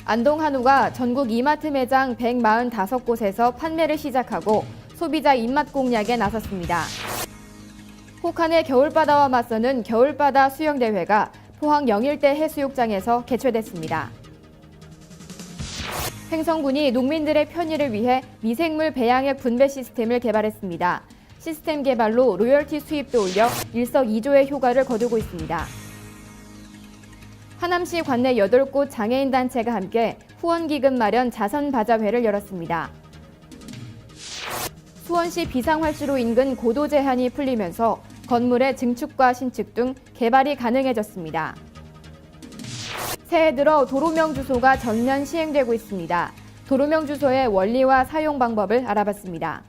안동한우가 전국 이마트 매장 145곳에서 판매를 시작하고 소비자 입맛 공략에 나섰습니다. 혹한의 겨울바다와 맞서는 겨울바다 수영대회가 포항 영일대 해수욕장에서 개최됐습니다. 횡성군이 농민들의 편의를 위해 미생물 배양액 분배 시스템을 개발했습니다. 시스템 개발로 로열티 수입도 올려 일석이조의 효과를 거두고 있습니다. 하남시 관내 8곳 장애인 단체가 함께 후원기금 마련 자선바자회를 열었습니다. 수원시 비상활주로 인근 고도 제한이 풀리면서 건물의 증축과 신축 등 개발이 가능해졌습니다. 새해 들어 도로명 주소가 전면 시행되고 있습니다. 도로명 주소의 원리와 사용 방법을 알아봤습니다.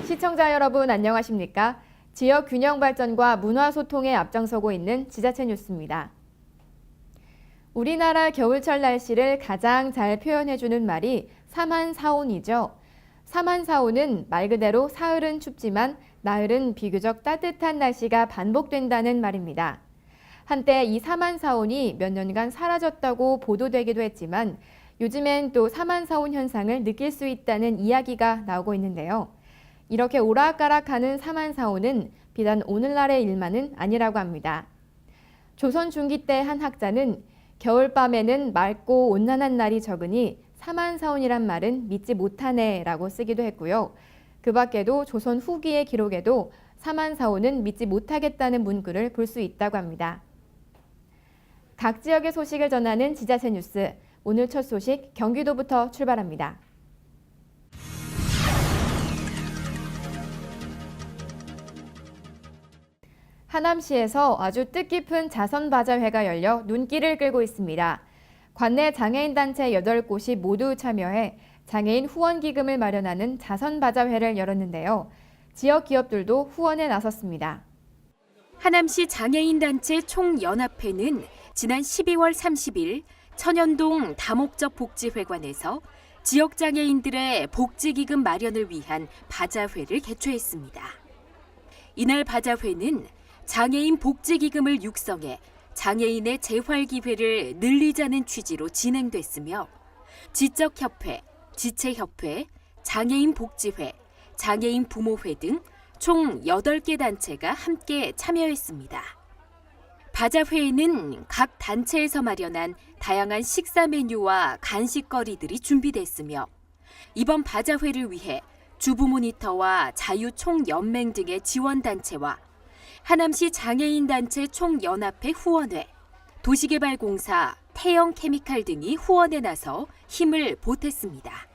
시청자 여러분 안녕하십니까? 지역 균형 발전과 문화 소통에 앞장서고 있는 지자체 뉴스입니다. 우리나라 겨울철 날씨를 가장 잘 표현해주는 말이 사만사온이죠. 사만사온은 말 그대로 사흘은 춥지만 나흘은 비교적 따뜻한 날씨가 반복된다는 말입니다. 한때 이 사만사온이 몇 년간 사라졌다고 보도되기도 했지만 요즘엔 또 사만사온 현상을 느낄 수 있다는 이야기가 나오고 있는데요. 이렇게 오락가락하는 사만사온은 비단 오늘날의 일만은 아니라고 합니다. 조선 중기 때 한 학자는 겨울밤에는 맑고 온난한 날이 적으니 사만사온이란 말은 믿지 못하네라고 쓰기도 했고요. 그 밖에도 조선 후기의 기록에도 사만사온은 믿지 못하겠다는 문구를 볼 수 있다고 합니다. 각 지역의 소식을 전하는 지자체 뉴스, 오늘 첫 소식 경기도부터 출발합니다. 하남시에서 아주 뜻깊은 자선바자회가 열려 눈길을 끌고 있습니다. 관내 장애인 단체 8곳이 모두 참여해 장애인 후원기금을 마련하는 자선바자회를 열었는데요. 지역 기업들도 후원에 나섰습니다. 하남시 장애인단체 총연합회는 지난 12월 30일 천연동 다목적 복지회관에서 지역 장애인들의 복지기금 마련을 위한 바자회를 개최했습니다. 이날 바자회는 장애인 복지기금을 육성해 장애인의 재활 기회를 늘리자는 취지로 진행됐으며 지적협회, 지체협회, 장애인 복지회, 장애인 부모회 등 총 8개 단체가 함께 참여했습니다. 바자회에는 각 단체에서 마련한 다양한 식사 메뉴와 간식거리들이 준비됐으며 이번 바자회를 위해 주부모니터와 자유총연맹 등의 지원단체와 하남시 장애인단체 총연합회 후원회, 도시개발공사, 태영케미칼 등이 후원에 나서 힘을 보탰습니다.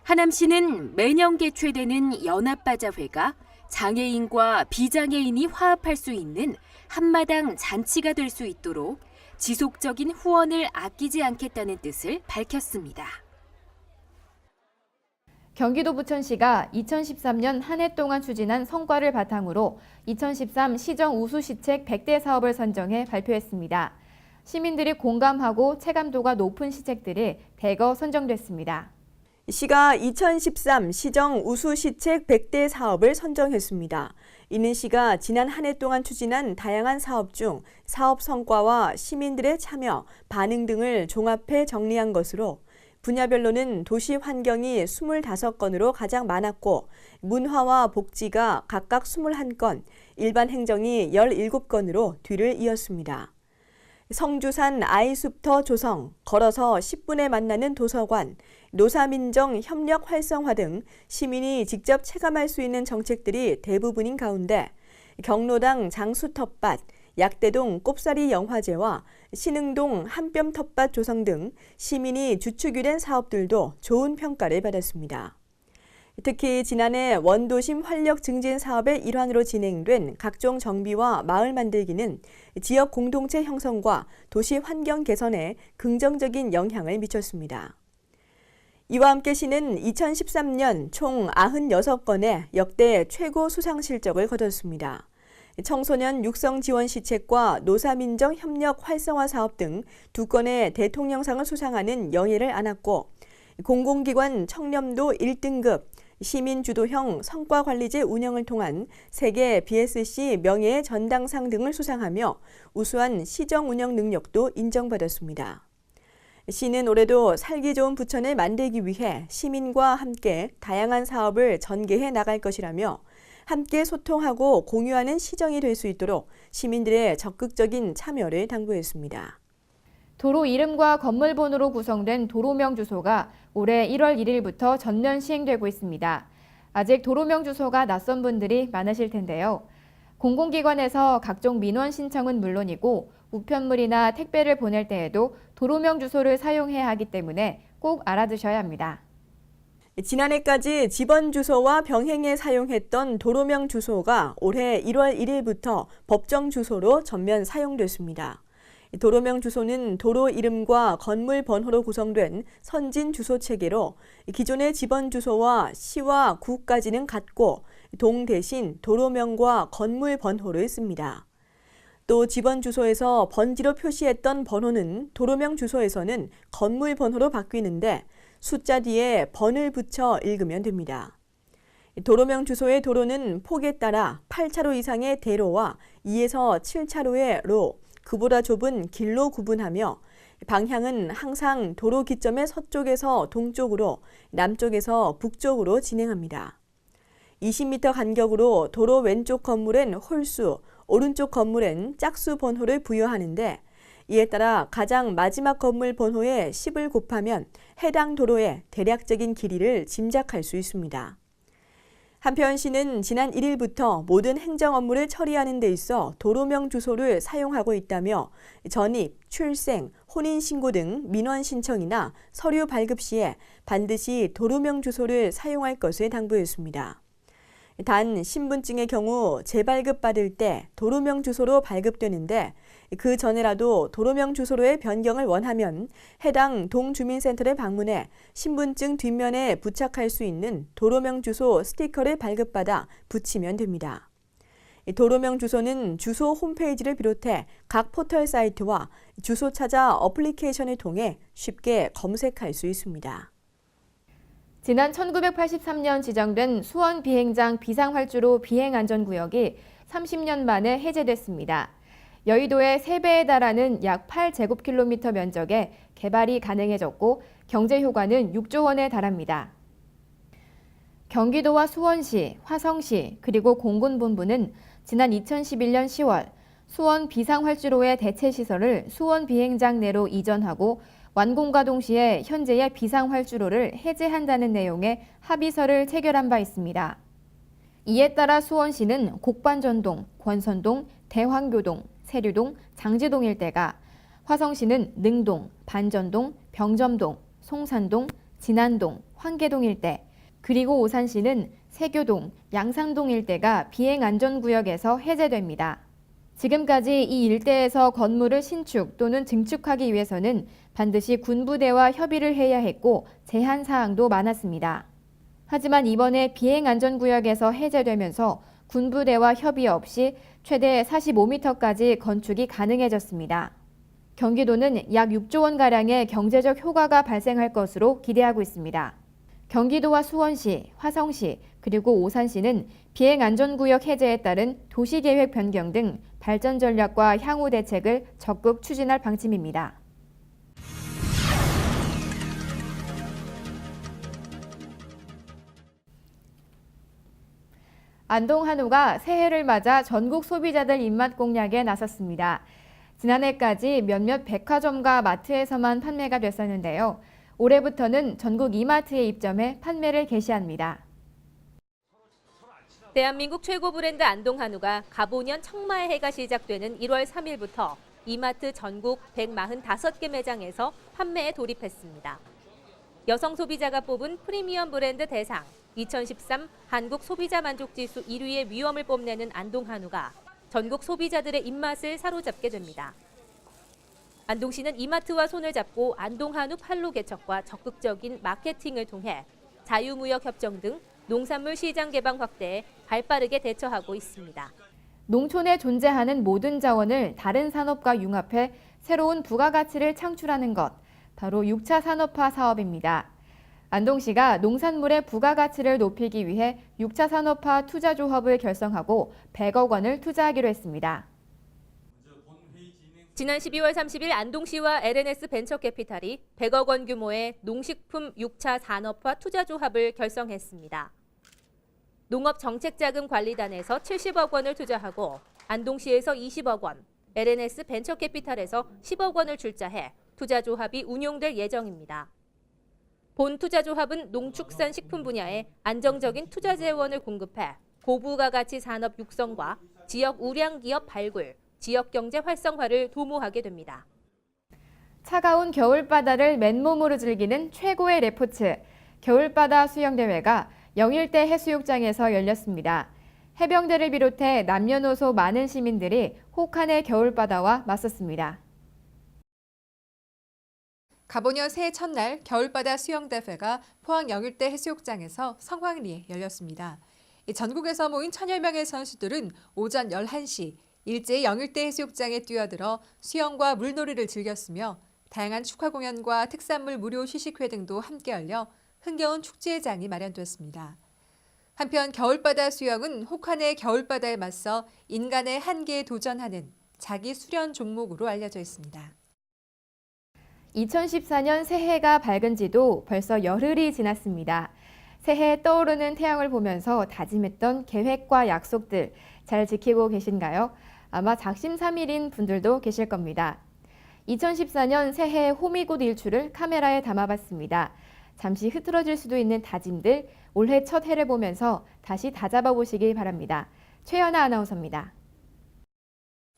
하남시는 매년 개최되는 연합바자회가 장애인과 비장애인이 화합할 수 있는 한마당 잔치가 될 수 있도록 지속적인 후원을 아끼지 않겠다는 뜻을 밝혔습니다. 경기도 부천시가 2013년 한 해 동안 추진한 성과를 바탕으로 2013 시정 우수시책 100대 사업을 선정해 발표했습니다. 시민들이 공감하고 체감도가 높은 시책들이 대거 선정됐습니다. 시가 2013 시정 우수시책 100대 사업을 선정했습니다. 이는 시가 지난 한 해 동안 추진한 다양한 사업 중 사업 성과와 시민들의 참여, 반응 등을 종합해 정리한 것으로 분야별로는 도시 환경이 25건으로 가장 많았고 문화와 복지가 각각 21건, 일반 행정이 17건으로 뒤를 이었습니다. 성주산 아이숲터 조성, 걸어서 10분에 만나는 도서관, 노사민정 협력 활성화 등 시민이 직접 체감할 수 있는 정책들이 대부분인 가운데 경로당 장수 텃밭, 약대동 꼽사리 영화제와 신흥동 한뼘 텃밭 조성 등 시민이 주축이 된 사업들도 좋은 평가를 받았습니다. 특히 지난해 원도심 활력 증진 사업의 일환으로 진행된 각종 정비와 마을 만들기는 지역 공동체 형성과 도시 환경 개선에 긍정적인 영향을 미쳤습니다. 이와 함께 시는 2013년 총 96건의 역대 최고 수상 실적을 거뒀습니다. 청소년 육성 지원 시책과 노사민정 협력 활성화 사업 등 2건의 대통령상을 수상하는 영예를 안았고 공공기관 청렴도 1등급, 시민주도형 성과관리제 운영을 통한 세계 BSC 명예의 전당상 등을 수상하며 우수한 시정 운영 능력도 인정받았습니다. 시는 올해도 살기 좋은 부천을 만들기 위해 시민과 함께 다양한 사업을 전개해 나갈 것이라며 함께 소통하고 공유하는 시정이 될 수 있도록 시민들의 적극적인 참여를 당부했습니다. 도로 이름과 건물 번호로 구성된 도로명 주소가 올해 1월 1일부터 전면 시행되고 있습니다. 아직 도로명 주소가 낯선 분들이 많으실 텐데요. 공공기관에서 각종 민원 신청은 물론이고 우편물이나 택배를 보낼 때에도 도로명 주소를 사용해야 하기 때문에 꼭 알아두셔야 합니다. 지난해까지 집원 주소와 병행해 사용했던 도로명 주소가 올해 1월 1일부터 법정 주소로 전면 사용됐습니다. 도로명 주소는 도로 이름과 건물 번호로 구성된 선진 주소 체계로 기존의 집원 주소와 시와 구까지는 같고 동 대신 도로명과 건물 번호를 씁니다. 또 집원 주소에서 번지로 표시했던 번호는 도로명 주소에서는 건물 번호로 바뀌는데 숫자 뒤에 번을 붙여 읽으면 됩니다. 도로명 주소의 도로는 폭에 따라 8차로 이상의 대로와 2에서 7차로의 로, 그보다 좁은 길로 구분하며 방향은 항상 도로 기점의 서쪽에서 동쪽으로, 남쪽에서 북쪽으로 진행합니다. 20m 간격으로 도로 왼쪽 건물엔 홀수, 오른쪽 건물엔 짝수 번호를 부여하는데 이에 따라 가장 마지막 건물 번호에 10을 곱하면 해당 도로의 대략적인 길이를 짐작할 수 있습니다. 한편 시는 지난 1일부터 모든 행정 업무를 처리하는 데 있어 도로명 주소를 사용하고 있다며 전입, 출생, 혼인신고 등 민원 신청이나 서류 발급 시에 반드시 도로명 주소를 사용할 것을 당부했습니다. 단 신분증의 경우 재발급 받을 때 도로명 주소로 발급되는데 그 전에라도 도로명 주소로의 변경을 원하면 해당 동주민센터를 방문해 신분증 뒷면에 부착할 수 있는 도로명 주소 스티커를 발급받아 붙이면 됩니다. 도로명 주소는 주소 홈페이지를 비롯해 각 포털 사이트와 주소 찾아 어플리케이션을 통해 쉽게 검색할 수 있습니다. 지난 1983년 지정된 수원 비행장 비상활주로 비행안전구역이 30년 만에 해제됐습니다. 여의도의 3배에 달하는 약 8제곱킬로미터 면적에 개발이 가능해졌고 경제 효과는 6조 원에 달합니다. 경기도와 수원시, 화성시 그리고 공군본부는 지난 2011년 10월 수원 비상활주로의 대체시설을 수원 비행장 내로 이전하고 완공과 동시에 현재의 비상활주로를 해제한다는 내용의 합의서를 체결한 바 있습니다. 이에 따라 수원시는 곡반전동, 권선동, 대황교동, 세류동, 장지동 일대가, 화성시는 능동, 반전동, 병점동, 송산동, 진안동, 황계동 일대, 그리고 오산시는 세교동, 양산동 일대가 비행안전구역에서 해제됩니다. 지금까지 이 일대에서 건물을 신축 또는 증축하기 위해서는 반드시 군부대와 협의를 해야 했고 제한 사항도 많았습니다. 하지만 이번에 비행안전구역에서 해제되면서 군부대와 협의 없이 최대 45m까지 건축이 가능해졌습니다. 경기도는 약 6조 원가량의 경제적 효과가 발생할 것으로 기대하고 있습니다. 경기도와 수원시, 화성시, 그리고 오산시는 비행안전구역 해제에 따른 도시계획 변경 등 발전 전략과 향후 대책을 적극 추진할 방침입니다. 안동 한우가 새해를 맞아 전국 소비자들 입맛 공략에 나섰습니다. 지난해까지 몇몇 백화점과 마트에서만 판매가 됐었는데요. 올해부터는 전국 이마트에 입점해 판매를 개시합니다. 대한민국 최고 브랜드 안동 한우가 갑오년 청마의 해가 시작되는 1월 3일부터 이마트 전국 145개 매장에서 판매에 돌입했습니다. 여성 소비자가 뽑은 프리미엄 브랜드 대상 2013 한국 소비자 만족지수 1위의 위엄을 뽐내는 안동 한우가 전국 소비자들의 입맛을 사로잡게 됩니다. 안동시는 이마트와 손을 잡고 안동 한우 판로 개척과 적극적인 마케팅을 통해 자유무역 협정 등 농산물 시장 개방 확대에 발빠르게 대처하고 있습니다. 농촌에 존재하는 모든 자원을 다른 산업과 융합해 새로운 부가가치를 창출하는 것, 바로 6차 산업화 사업입니다. 안동시가 농산물의 부가가치를 높이기 위해 6차 산업화 투자조합을 결성하고 100억 원을 투자하기로 했습니다. 지난 12월 30일 안동시와 LNS 벤처캐피탈이 100억 원 규모의 농식품 6차 산업화 투자조합을 결성했습니다. 농업정책자금관리단에서 70억 원을 투자하고 안동시에서 20억 원, LNS 벤처캐피탈에서 10억 원을 출자해 투자조합이 운용될 예정입니다. 본 투자조합은 농축산식품 분야에 안정적인 투자 재원을 공급해 고부가 가치 산업 육성과 지역 우량 기업 발굴, 지역 경제 활성화를 도모하게 됩니다. 차가운 겨울바다를 맨몸으로 즐기는 최고의 레포츠, 겨울바다 수영대회가 영일대 해수욕장에서 열렸습니다. 해병대를 비롯해 남녀노소 많은 시민들이 혹한의 겨울바다와 맞섰습니다. 가보년 새해 첫날 겨울바다 수영대회가 포항 영일대 해수욕장에서 성황리에 열렸습니다. 전국에서 모인 1000여 명의 선수들은 오전 11시 일제히 영일대 해수욕장에 뛰어들어 수영과 물놀이를 즐겼으며 다양한 축하 공연과 특산물 무료 시식회 등도 함께 열려 흥겨운 축제장이 마련됐습니다. 한편 겨울바다 수영은 혹한의 겨울바다에 맞서 인간의 한계에 도전하는 자기 수련 종목으로 알려져 있습니다. 2014년 새해가 밝은 지도 벌써 열흘이 지났습니다. 새해 떠오르는 태양을 보면서 다짐했던 계획과 약속들 잘 지키고 계신가요? 아마 작심삼일인 분들도 계실 겁니다. 2014년 새해 호미곶 일출을 카메라에 담아봤습니다. 잠시 흐트러질 수도 있는 다짐들, 올해 첫 해를 보면서 다시 다잡아 보시길 바랍니다. 최연아 아나운서입니다.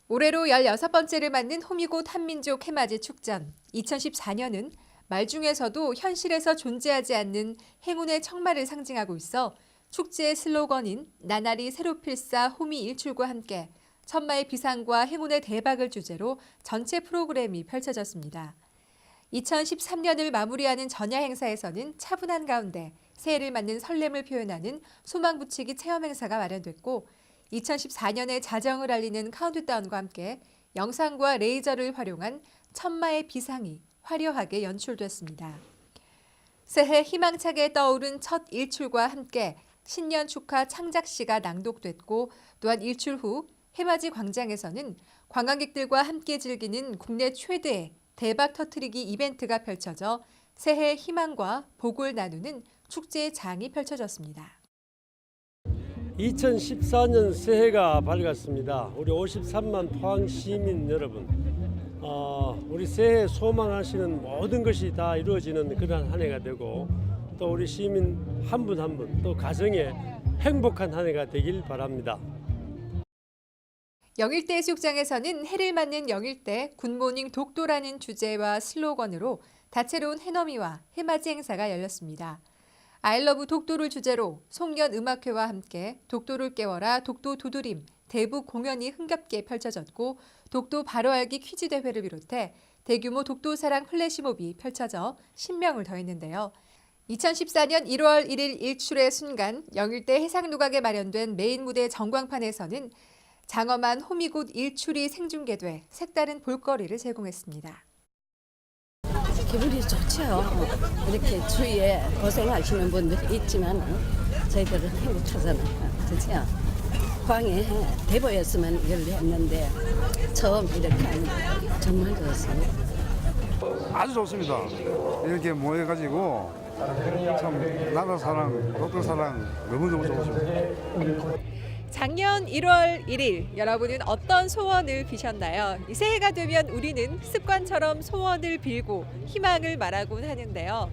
올해로 16번째를 맞는 호미곶 한민족 해맞이 축전. 2014년은 말 중에서도 현실에서 존재하지 않는 행운의 청말을 상징하고 있어 축제의 슬로건인 나날이 새로 필사 호미 일출과 함께 천마의 비상과 행운의 대박을 주제로 전체 프로그램이 펼쳐졌습니다. 2013년을 마무리하는 전야 행사에서는 차분한 가운데 새해를 맞는 설렘을 표현하는 소망붙이기 체험 행사가 마련됐고 2014년의 자정을 알리는 카운트다운과 함께 영상과 레이저를 활용한 천마의 비상이 화려하게 연출됐습니다. 새해 희망차게 떠오른 첫 일출과 함께 신년 축하 창작시가 낭독됐고 또한 일출 후 해맞이 광장에서는 관광객들과 함께 즐기는 국내 최대의 대박 터트리기 이벤트가 펼쳐져 새해 희망과 복을 나누는 축제의 장이 펼쳐졌습니다. 2014년 새해가 밝았습니다. 우리 53만 포항 시민 여러분, 우리 새해 소망하시는 모든 것이 다 이루어지는 그런 한 해가 되고 또 우리 시민 한 분 한 분 또 가정에 행복한 한 해가 되길 바랍니다. 영일대 해수욕장에서는 해를 맞는 영일대 굿모닝 독도라는 주제와 슬로건으로 다채로운 해넘이와 해맞이 행사가 열렸습니다. 아이러브 독도를 주제로 송년 음악회와 함께 독도를 깨워라 독도 두드림 대북 공연이 흥겹게 펼쳐졌고 독도 바로 알기 퀴즈 대회를 비롯해 대규모 독도사랑 플래시몹이 펼쳐져 신명을 더했는데요. 2014년 1월 1일 일출의 순간 영일대 해상루각에 마련된 메인 무대 전광판에서는 장엄한 호미곶 일출이 생중계돼 색다른 볼거리를 제공했습니다. 기분이 좋죠. 이렇게 주위에 고생하시는 분들이 있지만 저희들은 행복하잖아요. 그렇죠? 포항에 대보였으면 열렸는데 처음 이렇게 하니까 정말 좋습니다. 아주 좋습니다. 이렇게 모여가지고 참 나라 사랑, 독도 사랑 너무너무 좋습니다. 작년 1월 1일 여러분은 어떤 소원을 비셨나요? 이 새해가 되면 우리는 습관처럼 소원을 빌고 희망을 말하곤 하는데요.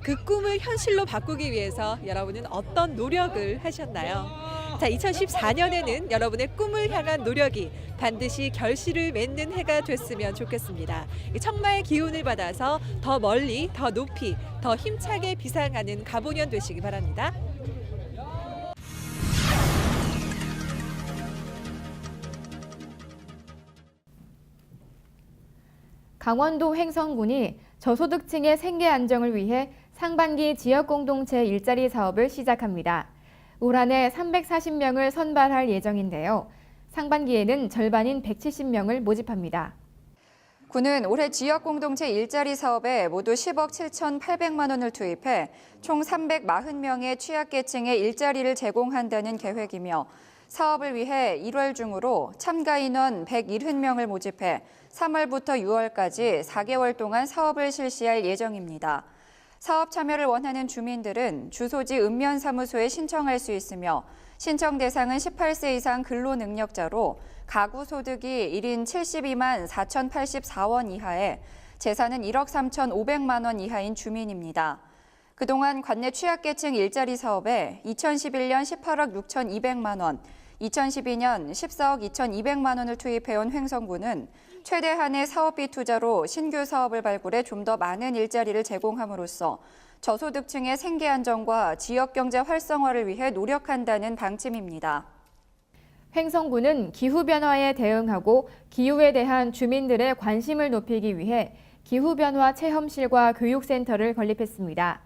그 꿈을 현실로 바꾸기 위해서 여러분은 어떤 노력을 하셨나요? 자, 2014년에는 여러분의 꿈을 향한 노력이 반드시 결실을 맺는 해가 됐으면 좋겠습니다. 이 청마의 기운을 받아서 더 멀리, 더 높이, 더 힘차게 비상하는 가보년 되시기 바랍니다. 강원도 횡성군이 저소득층의 생계 안정을 위해 상반기 지역공동체 일자리 사업을 시작합니다. 올 한 해 340명을 선발할 예정인데요. 상반기에는 절반인 170명을 모집합니다. 군은 올해 지역공동체 일자리 사업에 모두 10억 7,800만 원을 투입해 총 340명의 취약계층에 일자리를 제공한다는 계획이며 사업을 위해 1월 중으로 참가 인원 170명을 모집해 3월부터 6월까지 4개월 동안 사업을 실시할 예정입니다. 사업 참여를 원하는 주민들은 주소지 읍면사무소에 신청할 수 있으며 신청 대상은 18세 이상 근로능력자로 가구 소득이 1인 72만 4,084원 이하에 재산은 1억 3,500만 원 이하인 주민입니다. 그동안 관내 취약계층 일자리 사업에 2011년 18억 6,200만 원, 2012년 14억 2,200만 원을 투입해온 횡성군은 최대 한의 사업비 투자로 신규 사업을 발굴해 좀 더 많은 일자리를 제공함으로써 저소득층의 생계 안정과 지역 경제 활성화를 위해 노력한다는 방침입니다. 횡성군은 기후변화에 대응하고 기후에 대한 주민들의 관심을 높이기 위해 기후변화 체험실과 교육센터를 건립했습니다.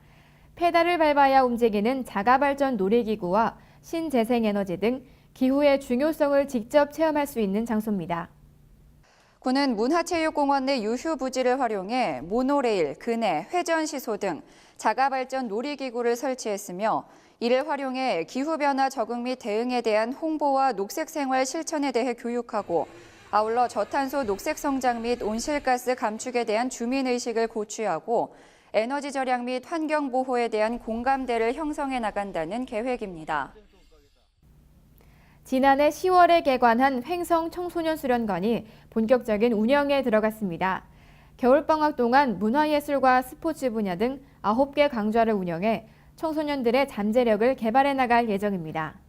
페달을 밟아야 움직이는 자가발전 놀이기구와 신재생에너지 등 기후의 중요성을 직접 체험할 수 있는 장소입니다. 군은 문화체육공원 내 유휴 부지를 활용해 모노레일, 그네, 회전시소 등 자가발전 놀이기구를 설치했으며 이를 활용해 기후변화 적응 및 대응에 대한 홍보와 녹색생활 실천에 대해 교육하고 아울러 저탄소 녹색성장 및 온실가스 감축에 대한 주민의식을 고취하고 에너지 절약 및 환경보호에 대한 공감대를 형성해 나간다는 계획입니다. 지난해 10월에 개관한 횡성 청소년 수련관이 본격적인 운영에 들어갔습니다. 겨울방학 동안 문화예술과 스포츠 분야 등 9개 강좌를 운영해 청소년들의 잠재력을 개발해 나갈 예정입니다.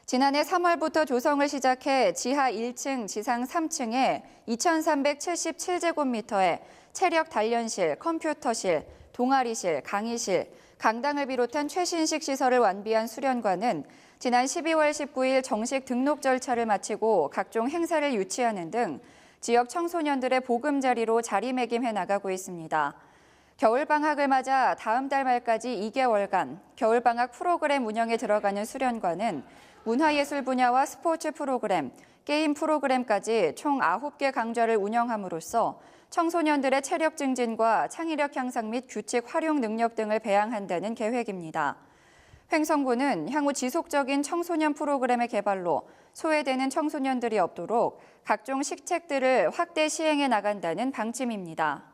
지난해 3월부터 조성을 시작해 지하 1층, 지상 3층에 2,377제곱미터의 체력 단련실, 컴퓨터실, 동아리실, 강의실, 강당을 비롯한 최신식 시설을 완비한 수련관은 지난 12월 19일 정식 등록 절차를 마치고 각종 행사를 유치하는 등 지역 청소년들의 보금자리로 자리매김해 나가고 있습니다. 겨울방학을 맞아 다음 달 말까지 2개월간 겨울방학 프로그램 운영에 들어가는 수련관은 문화예술 분야와 스포츠 프로그램, 게임 프로그램까지 총 9개 강좌를 운영함으로써 청소년들의 체력 증진과 창의력 향상 및 규칙 활용 능력 등을 배양한다는 계획입니다. 횡성군은 향후 지속적인 청소년 프로그램의 개발로 소외되는 청소년들이 없도록 각종 식책들을 확대 시행해 나간다는 방침입니다.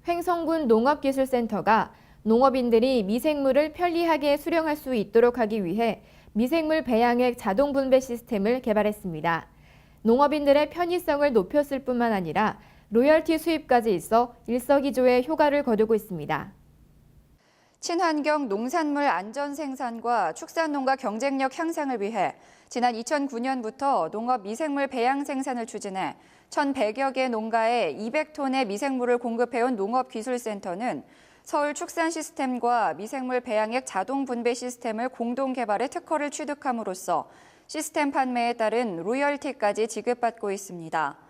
횡성군 농업기술센터가 농업인들이 미생물을 편리하게 수령할 수 있도록 하기 위해 미생물 배양액 자동 분배 시스템을 개발했습니다. 농업인들의 편의성을 높였을 뿐만 아니라 로열티 수입까지 있어 일석이조의 효과를 거두고 있습니다. 친환경 농산물 안전 생산과 축산농가 경쟁력 향상을 위해 지난 2009년부터 농업 미생물 배양 생산을 추진해 1,100여 개 농가에 200톤의 미생물을 공급해온 농업기술센터는 서울 축산시스템과 미생물 배양액 자동 분배 시스템을 공동 개발해 특허를 취득함으로써 시스템 판매에 따른 로열티까지 지급받고 있습니다.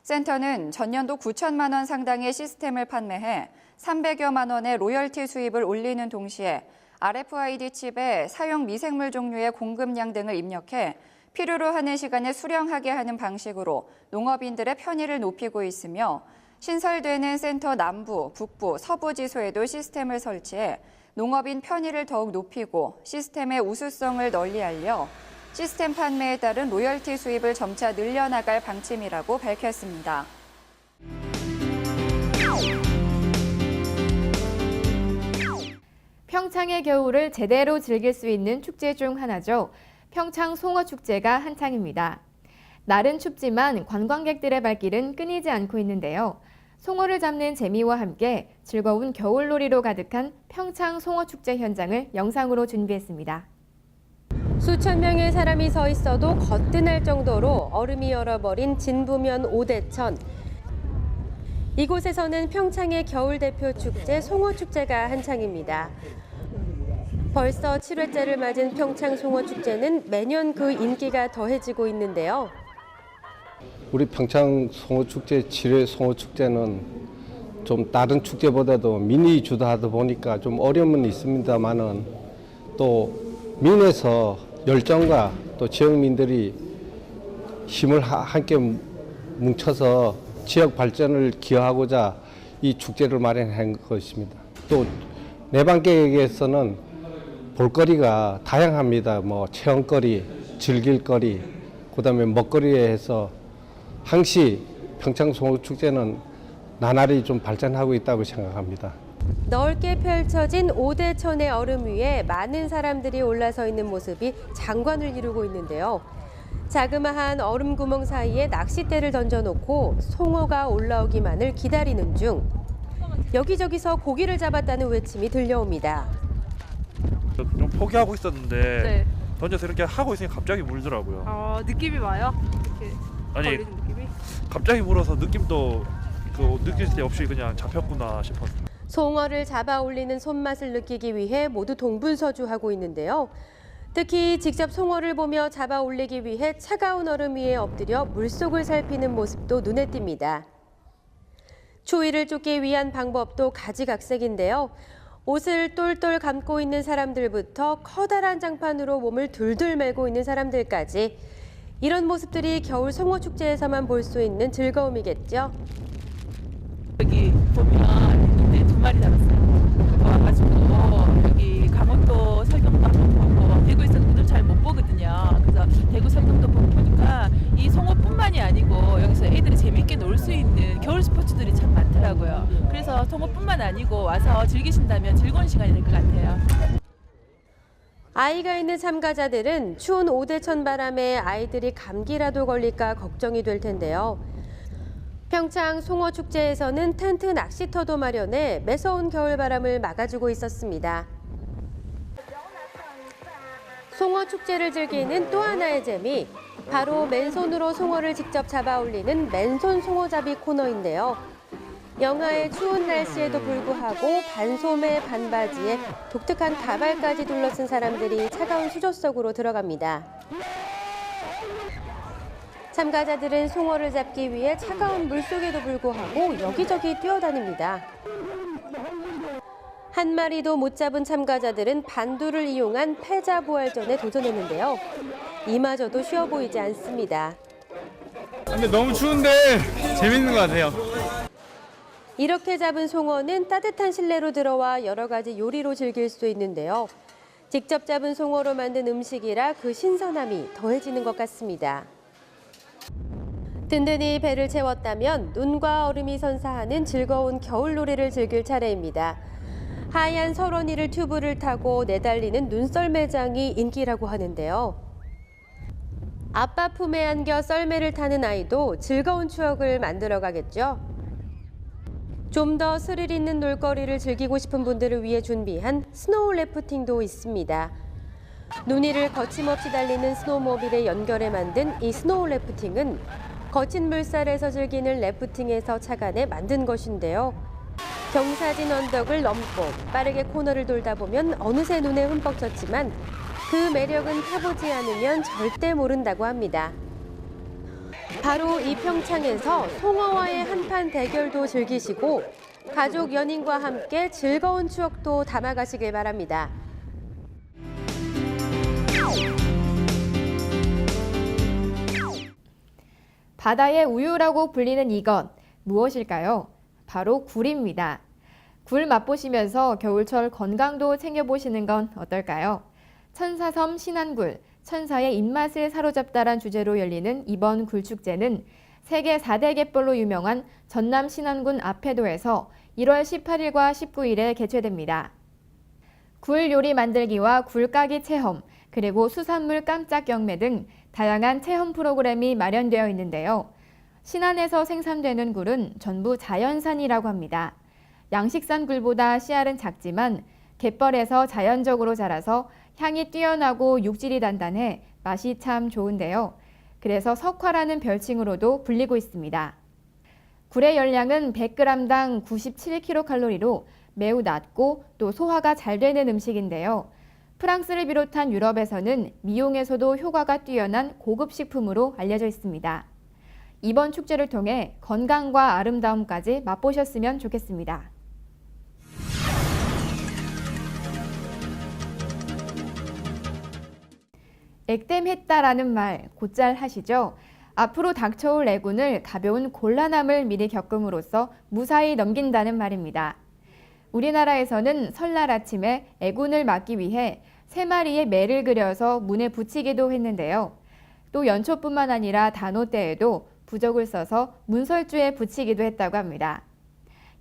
센터는 전년도 9천만 원 상당의 시스템을 판매해 300여만 원의 로열티 수입을 올리는 동시에 RFID 칩에 사용 미생물 종류의 공급량 등을 입력해 필요로 하는 시간에 수령하게 하는 방식으로 농업인들의 편의를 높이고 있으며 신설되는 센터 남부, 북부, 서부 지소에도 시스템을 설치해 농업인 편의를 더욱 높이고 시스템의 우수성을 널리 알려 시스템 판매에 따른 로열티 수입을 점차 늘려나갈 방침이라고 밝혔습니다. 평창의 겨울을 제대로 즐길 수 있는 축제 중 하나죠. 평창 송어축제가 한창입니다. 날은 춥지만 관광객들의 발길은 끊이지 않고 있는데요. 송어를 잡는 재미와 함께 즐거운 겨울놀이로 가득한 평창 송어축제 현장을 영상으로 준비했습니다. 수천 명의 사람이 서 있어도 거뜬할 정도로 얼음이 얼어버린 진부면 오대천. 이곳에서는 평창의 겨울 대표 축제 송어축제가 한창입니다. 벌써 7회째를 맞은 평창 송어축제는 매년 그 인기가 더해지고 있는데요. 우리 평창 송어축제 7회 송어축제는 좀 다른 축제보다도 미니 주도하다 보니까 좀 어려움은 있습니다만은 또 민에서 열정과 또 지역민들이 힘을 함께 뭉쳐서 지역 발전을 기여하고자 이 축제를 마련한 것입니다. 또 내방객에게서는 볼거리가 다양합니다. 체험거리, 즐길거리, 그다음에 먹거리에 해서 항시 평창송어축제는 나날이 좀 발전하고 있다고 생각합니다. 넓게 펼쳐진 5대천의 얼음 위에 많은 사람들이 올라서 있는 모습이 장관을 이루고 있는데요. 자그마한 얼음 구멍 사이에 낚싯대를 던져놓고 송어가 올라오기만을 기다리는 중 여기저기서 고기를 잡았다는 외침이 들려옵니다. 좀 포기하고 있었는데 네. 던져서 이렇게 하고 있으니 갑자기 물더라고요. 느낌이 와요? 이렇게 아니 걸리는 느낌이? 갑자기 물어서 느낌도 느낄 새 없이 그냥 잡혔구나 싶었어요. 송어를 잡아 올리는 손맛을 느끼기 위해 모두 동분서주하고 있는데요. 특히 직접 송어를 보며 잡아 올리기 위해 차가운 얼음 위에 엎드려 물속을 살피는 모습도 눈에 띕니다. 추위를 쫓기 위한 방법도 가지각색인데요. 옷을 똘똘 감고 있는 사람들부터 커다란 장판으로 몸을 둘둘 매고 있는 사람들까지 이런 모습들이 겨울 송어축제에서만 볼 수 있는 즐거움이겠죠. 여기 보면 근데 2마리 잡았어요. 와가지고 여기 강원도 설경도 보고 대구에서는 눈을 잘 못 보거든요. 그래서 대구 설경도 보니까 이 송어뿐만이 아니고 여기서 애들이 재밌게 놀 수 있는 겨울 스포츠들이 참 많더라고요. 그래서 송어뿐만 아니고 와서 즐기신다면 즐거운 시간이 될 것 같아요. 아이가 있는 참가자들은 추운 5대천 바람에 아이들이 감기라도 걸릴까 걱정이 될 텐데요. 평창 송어축제에서는 텐트 낚시터도 마련해 매서운 겨울바람을 막아주고 있었습니다. 송어축제를 즐기는 또 하나의 재미, 바로 맨손으로 송어를 직접 잡아 올리는 맨손 송어잡이 코너인데요. 영하의 추운 날씨에도 불구하고 반소매 반바지에 독특한 가발까지 둘러쓴 사람들이 차가운 수조 속으로 들어갑니다. 참가자들은 송어를 잡기 위해 차가운 물속에도 불구하고 여기저기 뛰어다닙니다. 한 마리도 못 잡은 참가자들은 반두를 이용한 패자부활전에 도전했는데요. 이마저도 쉬워 보이지 않습니다. 근데 너무 추운데 재밌는 것 같아요. 이렇게 잡은 송어는 따뜻한 실내로 들어와 여러 가지 요리로 즐길 수 있는데요. 직접 잡은 송어로 만든 음식이라 그 신선함이 더해지는 것 같습니다. 든든히 배를 채웠다면 눈과 얼음이 선사하는 즐거운 겨울놀이를 즐길 차례입니다. 하얀 설원이를 튜브를 타고 내달리는 눈썰매장이 인기라고 하는데요. 아빠 품에 안겨 썰매를 타는 아이도 즐거운 추억을 만들어가겠죠. 좀 더 스릴 있는 놀거리를 즐기고 싶은 분들을 위해 준비한 스노우 래프팅도 있습니다. 눈 위를 거침없이 달리는 스노우모빌에 연결해 만든 이 스노우 래프팅은 거친 물살에서 즐기는 래프팅에서 착안해 만든 것인데요. 경사진 언덕을 넘고 빠르게 코너를 돌다 보면 어느새 눈에 흠뻑 젖지만 그 매력은 타보지 않으면 절대 모른다고 합니다. 바로 이 평창에서 송어와의 한판 대결도 즐기시고 가족 연인과 함께 즐거운 추억도 담아가시길 바랍니다. 바다의 우유라고 불리는 이것, 무엇일까요? 바로 굴입니다. 굴 맛보시면서 겨울철 건강도 챙겨보시는 건 어떨까요? 천사섬 신안굴, 천사의 입맛을 사로잡다란 주제로 열리는 이번 굴축제는 세계 4대 갯벌로 유명한 전남 신안군 앞해도에서 1월 18일과 19일에 개최됩니다. 굴 요리 만들기와 굴 까기 체험, 그리고 수산물 깜짝 경매 등 다양한 체험 프로그램이 마련되어 있는데요. 신안에서 생산되는 굴은 전부 자연산이라고 합니다. 양식산 굴보다 씨알은 작지만 갯벌에서 자연적으로 자라서 향이 뛰어나고 육질이 단단해 맛이 참 좋은데요. 그래서 석화라는 별칭으로도 불리고 있습니다. 굴의 열량은 100g당 97kcal로 매우 낮고 또 소화가 잘 되는 음식인데요. 프랑스를 비롯한 유럽에서는 미용에서도 효과가 뛰어난 고급 식품으로 알려져 있습니다. 이번 축제를 통해 건강과 아름다움까지 맛보셨으면 좋겠습니다. 액땜했다라는 말 곧잘 하시죠? 앞으로 닥쳐올 애군을 가벼운 곤란함을 미리 겪음으로써 무사히 넘긴다는 말입니다. 우리나라에서는 설날 아침에 애군을 막기 위해 3마리의 매를 그려서 문에 붙이기도 했는데요. 또 연초뿐만 아니라 단오 때에도 부적을 써서 문설주에 붙이기도 했다고 합니다.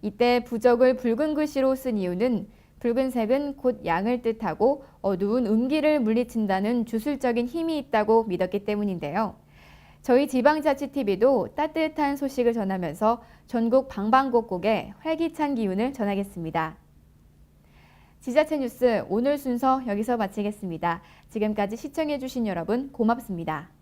이때 부적을 붉은 글씨로 쓴 이유는 붉은색은 곧 양을 뜻하고 어두운 음기를 물리친다는 주술적인 힘이 있다고 믿었기 때문인데요. 저희 지방자치TV도 따뜻한 소식을 전하면서 전국 방방곡곡에 활기찬 기운을 전하겠습니다. 지자체 뉴스 오늘 순서 여기서 마치겠습니다. 지금까지 시청해주신 여러분 고맙습니다.